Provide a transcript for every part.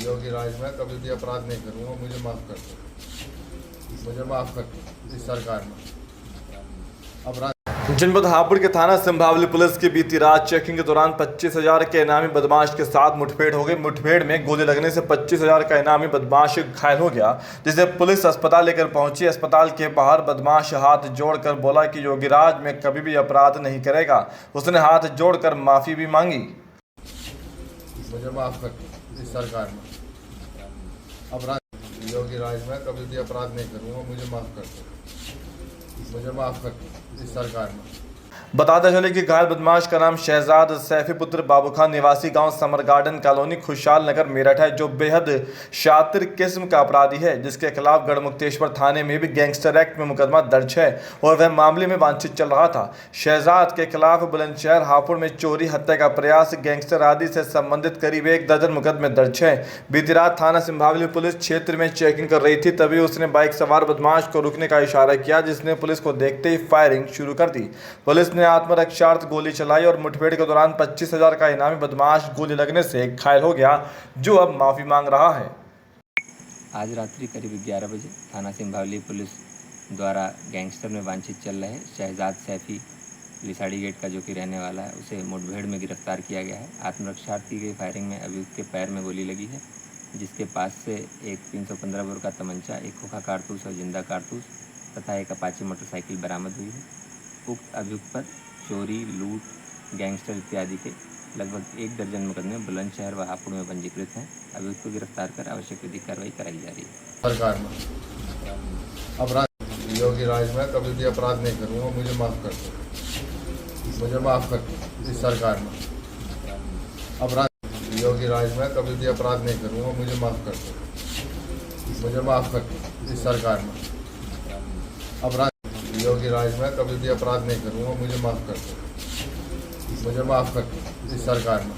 योगी राज में कभी भी अपराध नहीं करूँगा, मुझे माफ़ कर दो, मुझे माफ़ कर दो इस सरकार में अपराध। जनपद हापुड़ के थाना संभावली पुलिस की बीती रात चेकिंग के दौरान 25,000 के इनामी बदमाश के साथ मुठभेड़ हो गई। मुठभेड़ में गोली लगने से 25,000 का इनामी बदमाश घायल हो गया, जिसे पुलिस अस्पताल लेकर पहुंची। अस्पताल के बाहर बदमाश हाथ जोड़कर बोला कि योगीराज में कभी भी अपराध नहीं करेगा। उसने हाथ जोड़कर माफी भी मांगी। मुझे माफ़ कर दो इस सरकार में अपराध। योगी राज में कभी भी अपराध नहीं करूँगा, मुझे माफ़ कर दो, मुझे माफ़ कर दो इस सरकार में। बताते चले कि घायल बदमाश का नाम शहजाद सैफी पुत्र बाबू खान निवासी गांव समर गार्डन कॉलोनी खुशहाल नगर मेरठ है, जो बेहद शातिर किस्म का अपराधी है, जिसके खिलाफ गढ़मुक्तेश्वर थाने में भी गैंगस्टर एक्ट में मुकदमा दर्ज है और वह मामले में वांछित चल रहा था। शहजाद के खिलाफ बुलंदशहर, हापुड़ में चोरी, हत्या का प्रयास, गैंगस्टर आदि से संबंधित करीब 1 दर्जन मुकदमे दर्ज है। बीती रात थाना संभावली पुलिस क्षेत्र में चेकिंग कर रही थी, तभी उसने बाइक सवार बदमाश को रुकने का इशारा किया, जिसने पुलिस को देखते ही फायरिंग शुरू कर दी। पुलिस ने आत्मरक्षार्थ गोली चलाई और मुठभेड़ के दौरान 25,000 का इनामी बदमाश गोली लगने से घायल हो गया, जो अब माफी मांग रहा है। आज रात्रि करीब 11 बजे थाना सिंभावली पुलिस द्वारा गैंगस्टर में वांछित चल रहे शहजाद सैफी लिसाड़ी गेट का, जो कि रहने वाला है, उसे मुठभेड़ में गिरफ्तार किया गया है। आत्मरक्षार्थ की गई फायरिंग में अभियुक्त के पैर में गोली लगी है, जिसके पास से एक 315 बोर का तमंचा, एक खोखा कारतूस और जिंदा कारतूस तथा एक अपाची मोटरसाइकिल बरामद हुई है। उक्त अभियुक्त पर चोरी, लूट, गैंगस्टर इत्यादि के लगभग 1 दर्जन मुकदमे बुलंदशहर व हापुड़ में पंजीकृत हैं। अभियुक्त को गिरफ्तार कर आवश्यक विधिक कार्रवाई कराई जा रही है। सरकार में अपराध। योगी राज में कभी भी अपराध नहीं करूँगा, मुझे माफ़ कर दो, मुझे माफ़ कर दो इस सरकार में अपराध। योगी राज में कभी भी अपराध नहीं करूँगा, मुझे माफ़ कर दो, मुझे माफ़ कर दो इस सरकार में अपराध। योगी राज में कभी भी अपराध नहीं करूँगा, मुझे माफ़ कर दो, मुझे माफ़ कर दो इस सरकार में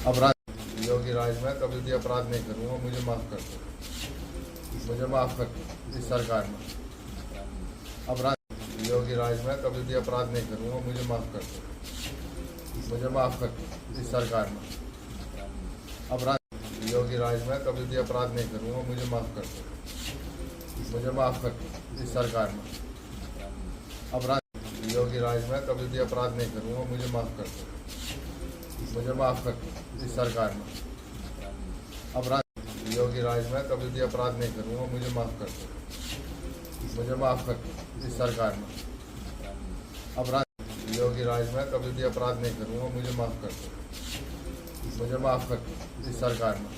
अपराध। योगी राज में कभी भी अपराध नहीं करूँगा, मुझे माफ़ कर दो, मुझे माफ़ कर दो इस सरकार में अपराध। योगी राज में कभी भी अपराध नहीं करूँगा, मुझे माफ़ कर दो, मुझे माफ़ कर दो इस सरकार में अपराध। योगी राज में कभी भी अपराध नहीं करूँगा, मुझे माफ़ कर दो, मुझे माफ़ कर दो इस सरकार में अपराध। योगी राज में कभी भी अपराध नहीं करूँगा, मुझे माफ़ कर दो, मुझे माफ़ कर दो इस सरकार में अपराध। योगी राज में कभी भी अपराध नहीं करूँगा, मुझे माफ़ कर दो, मुझे माफ़ कर दो इस सरकार में अपराध। योगी राज में कभी भी अपराध नहीं करूँगा, मुझे माफ़ कर दो, मुझे माफ़ कर दो इस सरकार में।